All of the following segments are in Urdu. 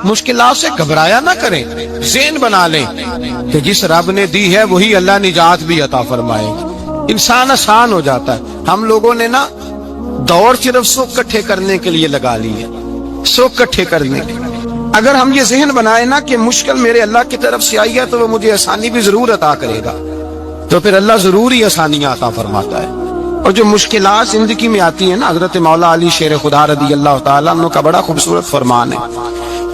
مشکلات سے گھبرایا نہ کریں، ذہن بنا لیں کہ جس رب نے دی ہے وہی اللہ نجات بھی عطا فرمائے گا۔ انسان آسان ہو جاتا ہے۔ ہم لوگوں نے نا دوڑ صرف سکھ کٹھے کرنے کے لیے لگا لی ہے، سکھ کٹھے کرنے کے۔ اگر ہم یہ ذہن بنائیں نا کہ مشکل میرے اللہ کی طرف سے آئی ہے تو وہ مجھے آسانی بھی ضرور عطا کرے گا، تو پھر اللہ ضرور ہی آسانیاں عطا فرماتا ہے۔ اور جو مشکلات زندگی میں آتی ہیں نا، حضرت مولا علی شیر خدا رضی اللہ تعالیٰ عنہ کا بڑا خوبصورت فرمان ہے۔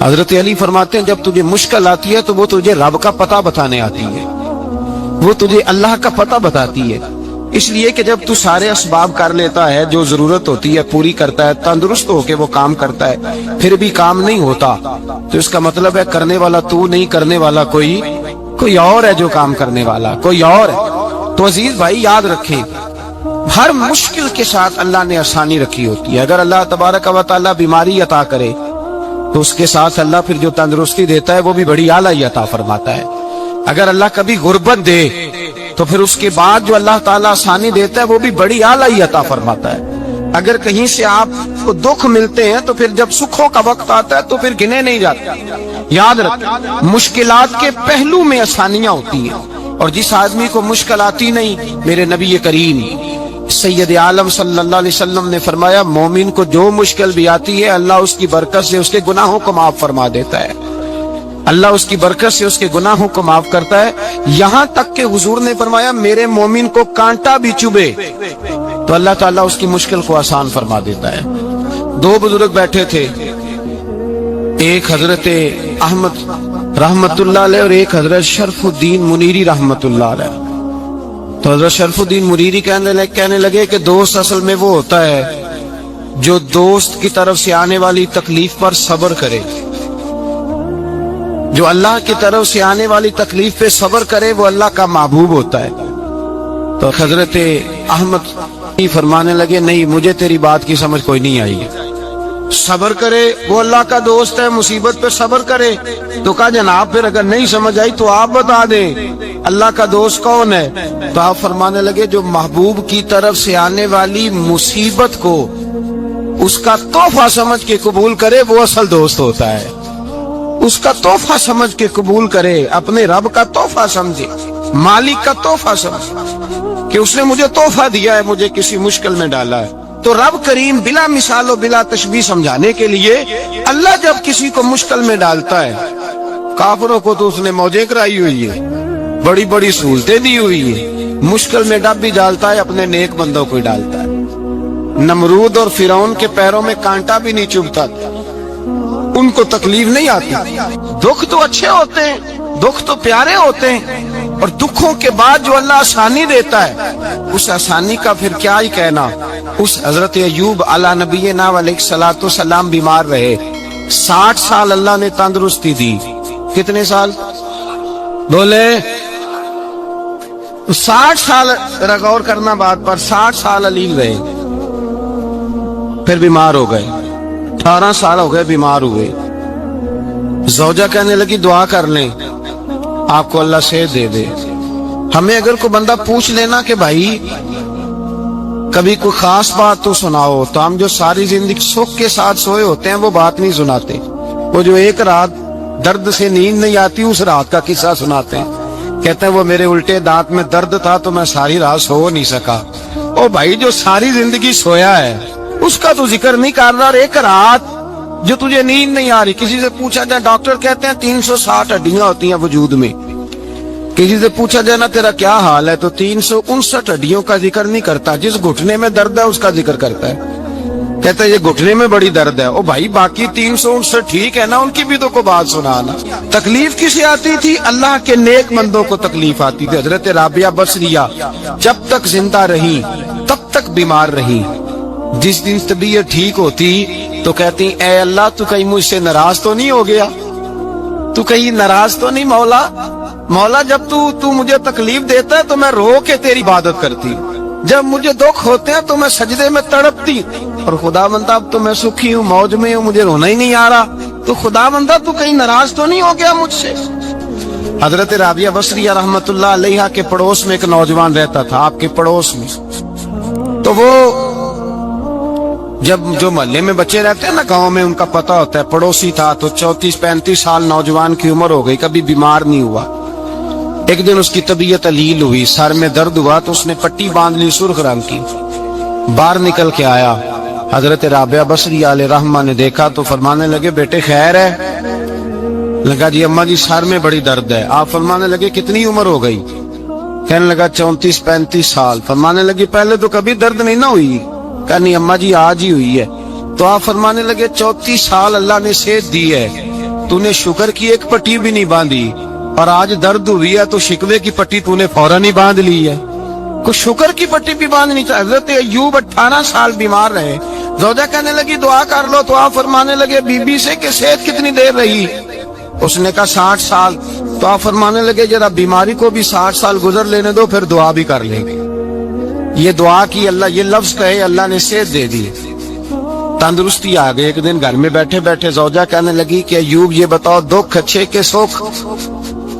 حضرت علی فرماتے ہیں جب تجھے مشکل آتی ہے تو وہ تجھے رب کا پتہ بتانے آتی ہے، وہ تجھے اللہ کا پتہ بتاتی ہے۔ اس لیے کہ جب تو سارے اسباب کر لیتا ہے، جو ضرورت ہوتی ہے پوری کرتا ہے، تندرست ہو کے وہ کام کرتا ہے، پھر بھی کام نہیں ہوتا، تو اس کا مطلب ہے کرنے والا تو نہیں، کرنے والا کوئی اور ہے، جو کام کرنے والا کوئی اور ہے۔ تو عزیز بھائی یاد رکھیں، ہر مشکل کے ساتھ اللہ نے آسانی رکھی ہوتی ہے۔ اگر اللہ تبارک و تعالیٰ بیماری عطا کرے تو اس کے ساتھ اللہ پھر جو تندرستی دیتا ہے وہ بھی بڑی اعلیٰ ہی عطا فرماتا ہے۔ اگر اللہ کبھی غربت دے تو پھر اس کے بعد جو اللہ تعالیٰ آسانی دیتا ہے وہ بھی بڑی اعلیٰ ہی عطا فرماتا ہے۔ اگر کہیں سے آپ کو دکھ ملتے ہیں تو پھر جب سکھوں کا وقت آتا ہے تو پھر گنے نہیں جاتے۔ یاد رکھیں، مشکلات کے پہلو میں آسانیاں ہوتی ہیں، اور جس آدمی کو مشکل آتی نہیں، میرے نبی کریم سید عالم صلی اللہ علیہ وسلم نے فرمایا مومن کو جو مشکل بھی آتی ہے اللہ اس کی برکت سے اس کے گناہوں کو معاف فرما دیتا ہے، اللہ اس کی برکت سے اس کے گناہوں کو معاف کرتا ہے۔ یہاں تک کہ حضور نے فرمایا میرے مومن کو کانٹا بھی چبھے تو اللہ تعالیٰ اس کی مشکل کو آسان فرما دیتا ہے۔ دو بزرگ بیٹھے تھے، ایک حضرت احمد رحمت اللہ علیہ اور ایک حضرت شرف الدین منیری رحمت اللہ علیہ۔ تو حضرت شرف الدین منیری کہنے لگے کہ دوست اصل میں وہ ہوتا ہے جو دوست کی طرف سے آنے والی تکلیف پر صبر کرے، جو اللہ کی طرف سے آنے والی تکلیف پہ صبر کرے وہ اللہ کا محبوب ہوتا ہے۔ تو حضرت احمد فرمانے لگے نہیں، مجھے تیری بات کی سمجھ کوئی نہیں آئی، صبر کرے وہ اللہ کا دوست ہے، مصیبت پہ صبر کرے۔ تو کہا جناب پھر اگر نہیں سمجھ آئی تو آپ بتا دیں اللہ کا دوست کون ہے؟ تو آپ فرمانے لگے جو محبوب کی طرف سے آنے والی مصیبت کو اس کا تحفہ سمجھ کے قبول کرے وہ اصل دوست ہوتا ہے، اس کا تحفہ سمجھ کے قبول کرے، اپنے رب کا تحفہ سمجھے، مالک کا تحفہ سمجھے کہ اس نے مجھے تحفہ دیا ہے، مجھے کسی مشکل میں ڈالا ہے۔ تو رب کریم بلا مثال و بلا تشبیہ سمجھانے کے لیے اللہ جب کسی کو مشکل میں ڈالتا ہے، کافروں کو تو اس نے موجیں کرائی ہوئی ہے، بڑی بڑی سہولتیں دی ہوئی ہیں، مشکل میں ڈب بھی ڈالتا ہے، اپنے نیک بندوں کو ہی ڈالتا ہے۔ نمرود اور فرعون کے پیروں میں کانٹا بھی نہیں چبھتا، ان کو تکلیف نہیں آتی۔ دکھ تو اچھے ہوتے ہیں، دکھ تو پیارے ہوتے ہیں، اور دکھوں کے بعد جو اللہ آسانی دیتا ہے اس آسانی کا پھر کیا ہی کہنا۔ اس حضرت ایوب علی نبینا علیہ الصلوۃ والسلام بیمار رہے، 60 سال اللہ نے تندرستی دی۔ کتنے سال بولے؟ 60 سال، غور کرنا بات پر، 60 سال علیل رہے، پھر بیمار ہو گئے، 18 سال ہو گئے بیمار ہوئے۔ زوجہ کہنے لگی دعا کر لیں آپ کو اللہ صحت دے دے۔ ہمیں اگر کوئی بندہ پوچھ لینا کہ بھائی کبھی کوئی خاص بات تو سناؤ، تو ہم جو ساری زندگی سکھ کے ساتھ سوئے ہوتے ہیں وہ بات نہیں سناتے، وہ جو ایک رات درد سے نیند نہیں آتی اس رات کا قصہ سناتے ہیں، کہتے ہیں وہ میرے الٹے دانت میں درد تھا تو میں ساری رات سو نہیں سکا۔ او بھائی جو ساری زندگی سویا ہے اس کا تو ذکر نہیں کر رہا، اور ایک رات جو تجھے نیند نہیں آ رہی، کسی سے پوچھا جائے، ڈاکٹر کہتے ہیں 360 ہڈیاں ہوتی ہیں وجود میں، کسی سے پوچھا جائے نا تیرا کیا حال ہے تو 359 ہڈیوں کا ذکر نہیں کرتا، جس گھٹنے میں درد ہے اس کا ذکر کرتا ہے، کہتا ہے یہ گھٹنے میں بڑی درد ہے۔ او بھائی باقی 359 ٹھیک ہے نا، ان کی بھی تو کوئی بات سنانا۔ تکلیف کسے آتی تھی؟ اللہ کے نیک بندوں کو تکلیف آتی تھی۔ حضرت رابعہ بصریہ جب تک زندہ رہی تب تک بیمار رہی، جس دن طبیعت ٹھیک ہوتی تو کہتی اے اللہ تو کہیں مجھ سے ناراض تو نہیں ہو گیا، تو کہیں ناراض تو نہیں مولا، مولا جب تو مجھے تکلیف دیتا ہے تو میں رو کے تیری عبادت کرتی، جب مجھے دکھ ہوتے ہیں تو میں سجدے میں تڑپتی، اور خدا بندہ اب تو میں سکھی ہوں، موج میں ہوں، مجھے رونا ہی نہیں آ رہا، تو خدا بندہ تو کہیں ناراض تو نہیں ہو گیا مجھ سے۔ حضرت رابعہ بصریہ رحمت اللہ علیہ کے پڑوس میں ایک نوجوان رہتا تھا، آپ کے پڑوس میں، تو وہ جب جو محلے میں بچے رہتے ہیں نا گاؤں میں، ان کا پتہ ہوتا ہے پڑوسی تھا تو 34-35 سال نوجوان کی عمر ہو گئی، کبھی بیمار نہیں ہوا. ایک دن اس کی طبیعت علیل ہوئی، سر میں درد ہوا تو اس نے پٹی باندھ لی سرخ رنگ کی. باہر نکل کے آیا، حضرت رابعہ بصری علیہ رحمہ نے دیکھا تو فرمانے لگے بیٹے خیر ہے؟ لگا جی اماں جی سر میں بڑی درد ہے. آپ فرمانے لگے کتنی عمر ہو گئی؟ کہنے لگا 34-35 سال. فرمانے لگے پہلے تو کبھی درد نہیں نہ ہوئی؟ کہا نہیں اماں جی آج ہی ہوئی ہے. تو آپ فرمانے لگے 34 سال اللہ نے صحت دی ہے، تو نے شکر کی ایک پٹی بھی نہیں باندھی، اور آج درد ہوئی ہے تو شکوے کی پٹی تو نے فوراً ہی باندھ لی ہے. کچھ شکر کی پٹی بھی باندھنی چاہیے. حضرت ایوب 18 سال بیمار رہے، زوجہ کہنے لگی دعا کر لو، تو آپ فرمانے لگے بی بی سے کہ صحت کتنی دیر رہی؟ اس نے کہا 60 سال. تو آپ فرمانے لگے ذرا بیماری کو بھی 60 سال گزر لینے دو، پھر دعا بھی کر لیں گے. یہ دعا کی، اللہ یہ لفظ کہے اللہ نے صحت دے دی، تندرستی آ گئی. ایک دن گھر میں بیٹھے بیٹھے زوجہ کہنے لگی کہ ایوب یہ بتاؤ دکھ اچھے کے سکھ؟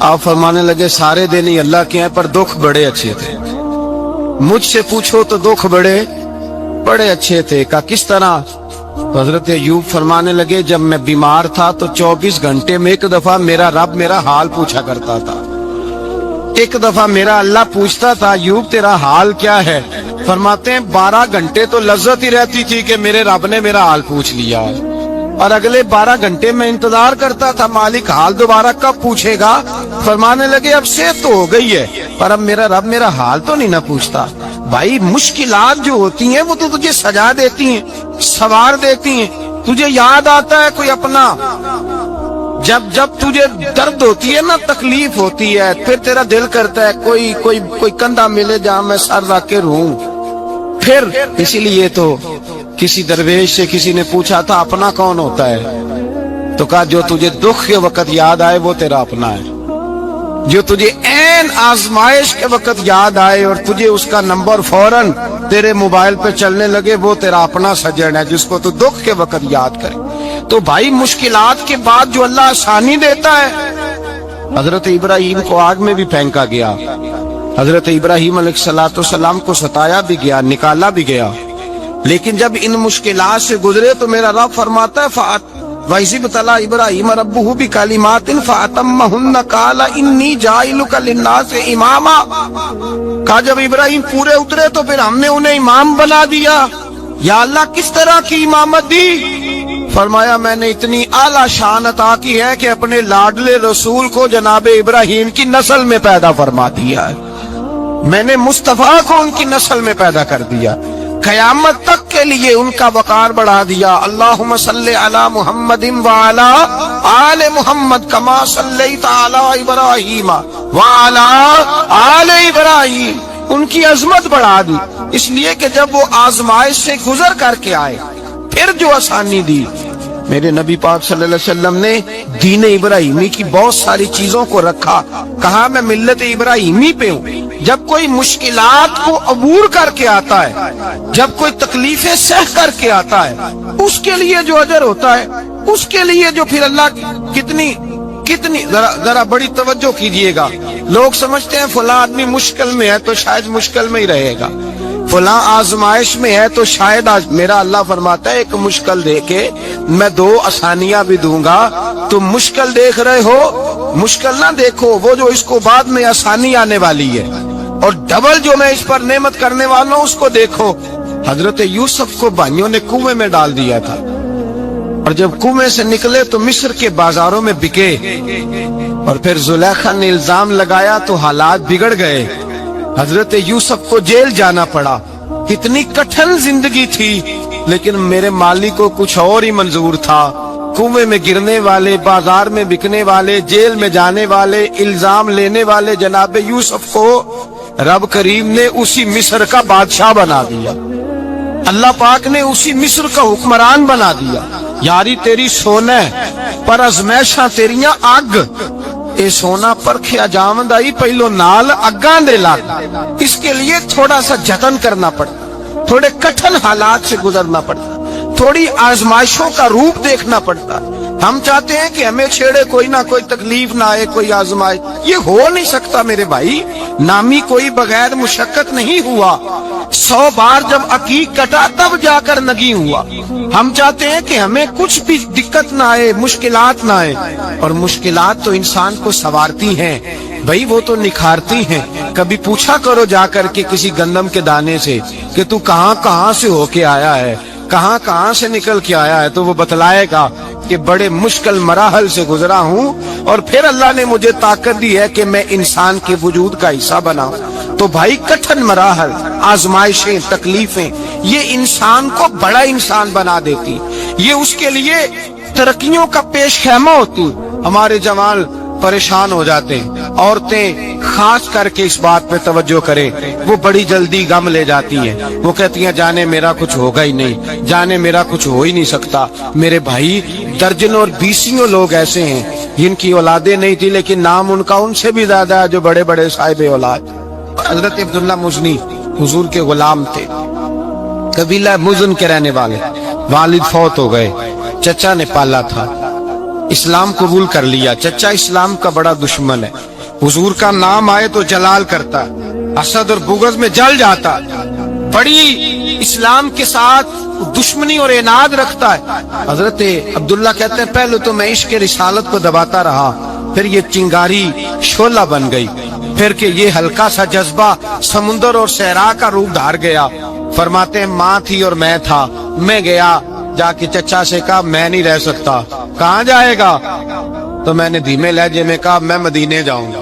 آپ فرمانے لگے سارے دن ہی اللہ کے ہیں پر دکھ بڑے اچھے تھے. مجھ سے پوچھو تو دکھ بڑے اچھے تھے. کہا کس طرح؟ حضرت ایوب فرمانے لگے جب میں بیمار تھا تو 24 گھنٹے میں ایک دفعہ میرا رب میرا حال پوچھا کرتا تھا. ایک دفعہ میرا اللہ پوچھتا تھا ایوب تیرا حال کیا ہے؟ فرماتے ہیں 12 گھنٹے تو لذت ہی رہتی تھی کہ میرے رب نے میرا حال پوچھ لیا، اور اگلے 12 گھنٹے میں انتظار کرتا تھا مالک حال دوبارہ کب پوچھے گا. فرمانے لگے اب صحت تو ہو گئی ہے پر اب میرا رب میرا حال تو نہیں نہ پوچھتا. بھائی مشکلات جو ہوتی ہیں وہ تو تجھے سجا دیتی ہیں، سوار دیتی ہیں. تجھے یاد آتا ہے کوئی اپنا، جب تجھے درد ہوتی ہے نا، تکلیف ہوتی ہے، پھر تیرا دل کرتا ہے کوئی کندھا ملے جہاں میں سر رکھ کے رہوں. پھر اسی لیے تو کسی درویش سے کسی نے پوچھا تھا اپنا کون ہوتا ہے؟ تو کہا جو تجھے دکھ کے وقت یاد آئے وہ تیرا اپنا ہے. جو تجھے عین آزمائش کے وقت یاد آئے اور تجھے اس کا نمبر فوراً تیرے موبائل پہ چلنے لگے وہ تیرا اپنا سجن ہے، جس کو تو دکھ کے وقت یاد کرے. تو بھائی مشکلات کے بعد جو اللہ آسانی دیتا ہے. حضرت ابراہیم کو آگ میں بھی پھینکا گیا، حضرت ابراہیم علیہ السلام کو ستایا بھی گیا، نکالا بھی گیا، لیکن جب ان مشکلات سے گزرے تو میرا رب فرماتا ہے وَإِذِ ابْتَلَىٰ إِبْرَاهِيمَ رَبُّهُ بِكَلِمَاتٍ فَأَتَمَّهُنَّ قَالَ إِنِّي جَاعِلُكَ لِلنَّاسِ إِمَامًا. کہا جب ابراہیم پورے اترے تو پھر ہم نے انہیں امام بنا دیا. یا اللہ کس طرح کی امامت دی؟ فرمایا میں نے اتنی اعلیٰ شان عطا کی ہے کہ اپنے لاڈلے رسول کو جناب ابراہیم کی نسل میں پیدا فرما دیا ہے. میں نے مصطفیٰ کو ان کی نسل میں پیدا کر دیا، قیامت تک کے لیے ان کا وقار بڑھا دیا. اللہم صلی علی محمد وعلی آل محمد کما صلیت علی ابراہیم وعلی آل ابراہیم. ان کی عظمت بڑھا دی، اس لیے کہ جب وہ آزمائش سے گزر کر کے آئے پھر جو آسانی دی. میرے نبی پاک صلی اللہ علیہ وسلم نے دین ابراہیمی کی بہت ساری چیزوں کو رکھا، کہا میں ملت ابراہیمی پہ ہوں. جب کوئی مشکلات کو عبور کر کے آتا ہے، جب کوئی تکلیفیں سہ کر کے آتا ہے، اس کے لیے جو اجر ہوتا ہے، اس کے لیے جو پھر اللہ کتنی ذرا بڑی توجہ کیجئے گا. لوگ سمجھتے ہیں فلاں آدمی مشکل میں ہے تو شاید مشکل میں ہی رہے گا، فلاں آزمائش میں ہے تو شاید میرا اللہ فرماتا ہے ایک مشکل دے کے میں 2 آسانیاں بھی دوں گا. تم مشکل دیکھ رہے ہو، مشکل نہ دیکھو، وہ جو اس کو بعد میں آسانی آنے والی ہے، اور ڈبل جو میں اس پر نعمت کرنے والا ہوں اس کو دیکھو. حضرت یوسف کو بھائیوں نے کنویں میں ڈال دیا تھا، اور جب کنویں سے نکلے تو مصر کے بازاروں میں بکے، اور پھر زلیخا نے الزام لگایا تو حالات بگڑ گئے. حضرت یوسف کو جیل جانا پڑا. کتنی کٹھن زندگی تھی، لیکن میرے مالک کو کچھ اور ہی منظور تھا. کنویں میں گرنے والے، بازار میں بکنے والے، جیل میں جانے والے، الزام لینے والے جناب یوسف کو رب کریم نے اسی مصر کا بادشاہ بنا دیا. اللہ پاک نے اسی مصر کا حکمران بنا دیا. یاری تیری سونا پر ازمیشاں تیریاں اگ، اے سونا پرکھیا جامد آئی پہلو نال اگاں دے لگ. اس کے لیے تھوڑا سا جتن کرنا پڑتا، تھوڑے کٹھن حالات سے گزرنا پڑتا، تھوڑی آزمائشوں کا روپ دیکھنا پڑتا، ہم چاہتے ہیں کہ ہمیں چھیڑے کوئی نہ کوئی تکلیف نہ آئے، کوئی آزمائے، یہ ہو نہیں سکتا میرے بھائی۔ نامی کوئی بغیر مشقت نہیں ہوا، 100 بار جب عقیق کٹا تب جا کر نگی ہوا۔ ہم چاہتے ہیں کہ ہمیں کچھ بھی دقت نہ آئے، مشکلات نہ آئے، اور مشکلات تو انسان کو سنوارتی ہیں بھائی، وہ تو نکھارتی ہیں۔ کبھی پوچھا کرو جا کر کے کسی گندم کے دانے سے کہ تو کہاں کہاں سے ہو کے آیا ہے، کہاں کہاں سے نکل کے آیا ہے، تو وہ بتلائے گا کہ بڑے مشکل مراحل سے گزرا ہوں، اور پھر اللہ نے مجھے طاقت دی ہے کہ میں انسان کے وجود کا حصہ بنا۔ تو بھائی کٹھن مراحل، آزمائشیں، تکلیفیں، یہ انسان کو بڑا انسان بنا دیتی، یہ اس کے لیے ترقیوں کا پیش خیمہ ہوتی۔ ہمارے جوان پریشان ہو جاتے ہیں، عورتیں خاص کر کے اس بات پہ توجہ کریں، وہ بڑی جلدی غم لے جاتی ہیں، وہ کہتی ہیں جانے میرا کچھ ہوگا ہی نہیں، جانے میرا کچھ ہو ہی نہیں سکتا۔ میرے بھائی درجنوں اور بیسیوں لوگ ایسے ہیں جن کی اولادیں نہیں تھی لیکن نام ان کا ان سے بھی زیادہ ہے جو بڑے بڑے صاحب اولاد۔ حضرت عبداللہ مزنی حضور کے غلام تھے، قبیلہ مزن کے رہنے والے، والد فوت ہو گئے، چچا نے پالا تھا، اسلام قبول کر لیا۔ چچا اسلام کا بڑا دشمن ہے، حضور کا نام آئے تو جلال کرتا، حسد اور بغض میں جل جاتا، بڑی اسلام کے ساتھ دشمنی اور عناد رکھتا ہے۔ حضرت عبداللہ کہتے ہیں پہلے تو میں عشق رسالت کو دباتا رہا، پھر یہ چنگاری شعلہ بن گئی، پھر کہ یہ ہلکا سا جذبہ سمندر اور صحرا کا روپ دھار گیا۔ فرماتے ہیں ماں تھی اور میں تھا، میں گیا جا کے چچا سے کہا میں نہیں رہ سکتا۔ کہاں جائے گا؟ تو میں نے دھیمے لہجے میں کہا میں مدینے جاؤں گا،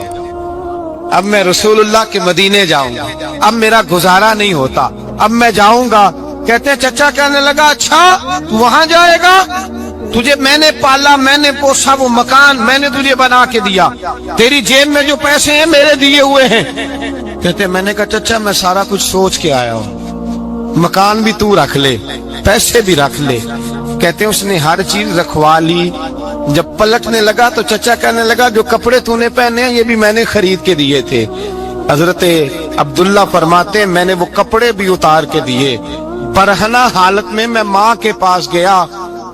اب میں رسول اللہ کے مدینے جاؤں گا، اب میرا گزارا نہیں ہوتا، اب میں جاؤں گا۔ کہتے ہیں چچا کہنے لگا اچھا تو وہاں جائے گا، تجھے میں نے پالا، میں نے پوسا، وہ مکان میں نے تجھے بنا کے دیا، تیری جیب میں جو پیسے ہیں میرے دیے ہوئے ہیں۔ کہتے ہیں میں نے کہا چچا میں سارا کچھ سوچ کے آیا ہوں، مکان بھی تو رکھ لے، پیسے بھی رکھ لے۔ کہتے ہیں اس نے ہر چیز رکھوا لی۔ جب پلٹنے لگا تو چچا کہنے لگا جو کپڑے تو نے پہنے ہیں یہ بھی میں نے خرید کے دیے تھے۔ حضرت عبداللہ فرماتے ہیں میں نے وہ کپڑے بھی اتار کے دیے، برہنہ حالت میں میں ماں کے پاس گیا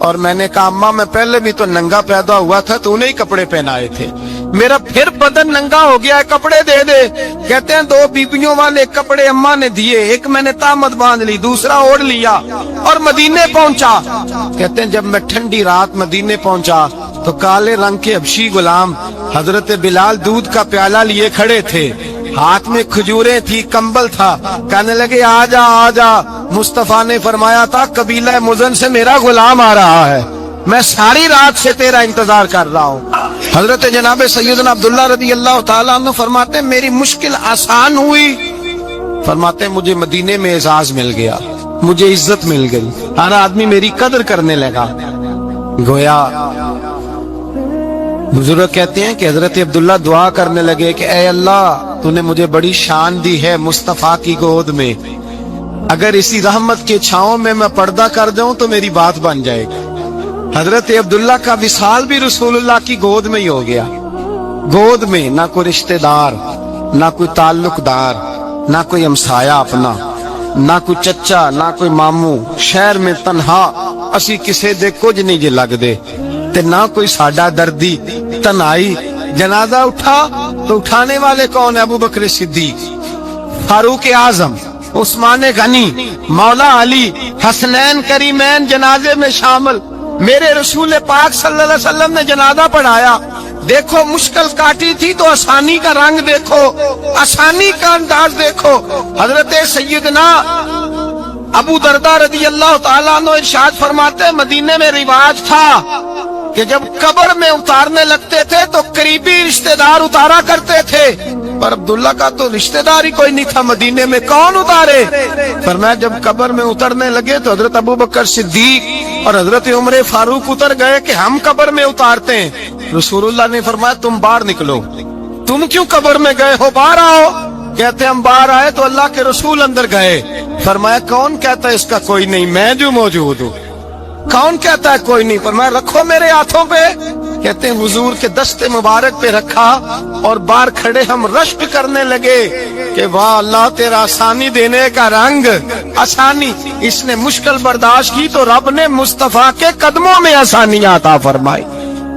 اور میں نے کہا اماں میں پہلے بھی تو ننگا پیدا ہوا تھا، تو نے ہی کپڑے پہنائے تھے، میرا پھر بدن ننگا ہو گیا ہے، کپڑے دے دے۔ کہتے ہیں 2 بیبیوں والے کپڑے اماں نے دیے، ایک میں نے تامت باندھ لی، دوسرا اوڑھ لیا اور مدینے پہنچا۔ کہتے ہیں جب میں ٹھنڈی رات مدینے پہنچا تو کالے رنگ کے حبشی غلام حضرت بلال دودھ کا پیالہ لیے کھڑے تھے، ہاتھ میں کھجوریں تھی، کمبل تھا، کہنے لگے آجا آجا۔ مصطفیٰ نے فرمایا تھا قبیلہ مزن سے میرا غلام آ رہا ہے، میں ساری رات سے تیرا انتظار کر رہا ہوں۔ حضرت جناب سیدنا عبداللہ رضی اللہ تعالیٰ عنہ فرماتے ہیں میری مشکل آسان ہوئی، فرماتے ہیں مجھے مدینے میں اعزاز مل گیا، مجھے عزت مل گئی، ہر آدمی میری قدر کرنے لگا۔ گویا بزرگ کہتے ہیں کہ حضرت عبداللہ دعا کرنے لگے کہ اے اللہ تو نے مجھے بڑی شان دی ہے مصطفیٰ کی گود میں، اگر اسی رحمت کے چھاؤں میں میں پردہ کر دوں تو میری بات بن جائے گی۔ حضرت عبداللہ کا وصال بھی رسول اللہ کی گود میں ہی ہو گیا، گود میں نہ کوئی رشتہ دار، نہ کوئی تعلق دار، نہ کوئی ہمسایہ اپنا، نہ کوئی چچا، نہ کوئی ماموں، شہر میں تنہا اسی کسے دے کچھ نہیں جے لگ دے تے نہ کوئی ساڈا دردی، تنہائی۔ جنازہ اٹھا تو اٹھانے والے کون؟ ابو بکر صدیق، فاروق اعظم، عثمان غنی، مولا علی، حسنین کریمین جنازے میں شامل۔ میرے رسول پاک صلی اللہ علیہ وسلم نے جنازہ پڑھایا، دیکھو مشکل کاٹی تھی تو آسانی کا رنگ دیکھو، آسانی کا انداز دیکھو۔ حضرت سیدنا ابو دردہ رضی اللہ تعالیٰ عنہ ارشاد فرماتے ہیں مدینے میں رواج تھا کہ جب قبر میں اتارنے لگتے تھے تو قریبی رشتہ دار اتارا کرتے تھے، پر عبداللہ کا تو رشتہ دار ہی کوئی نہیں تھا، مدینے میں کون اتارے؟ فرمایا جب قبر میں اترنے لگے تو حضرت ابو بکر صدیق اور حضرت عمر فاروق اتر گئے کہ ہم قبر میں اتارتے ہیں۔ رسول اللہ نے فرمایا تم باہر نکلو، تم کیوں قبر میں گئے ہو، باہر آؤ۔ کہتے ہم باہر آئے تو اللہ کے رسول اندر گئے، فرمایا کون کہتا ہے اس کا کوئی نہیں، میں جو موجود ہوں۔ کون کہتا ہے کوئی نہیں؟ فرمایا رکھو میرے ہاتھوں پہ۔ کہتے ہیں حضور کے دست مبارک پہ رکھا اور باہر کھڑے ہم رشک کرنے لگے کہ واہ اللہ تیرا آسانی دینے کا رنگ، آسانی۔ اس نے مشکل برداشت کی تو رب نے مصطفیٰ کے قدموں میں آسانیاں عطا فرمائی۔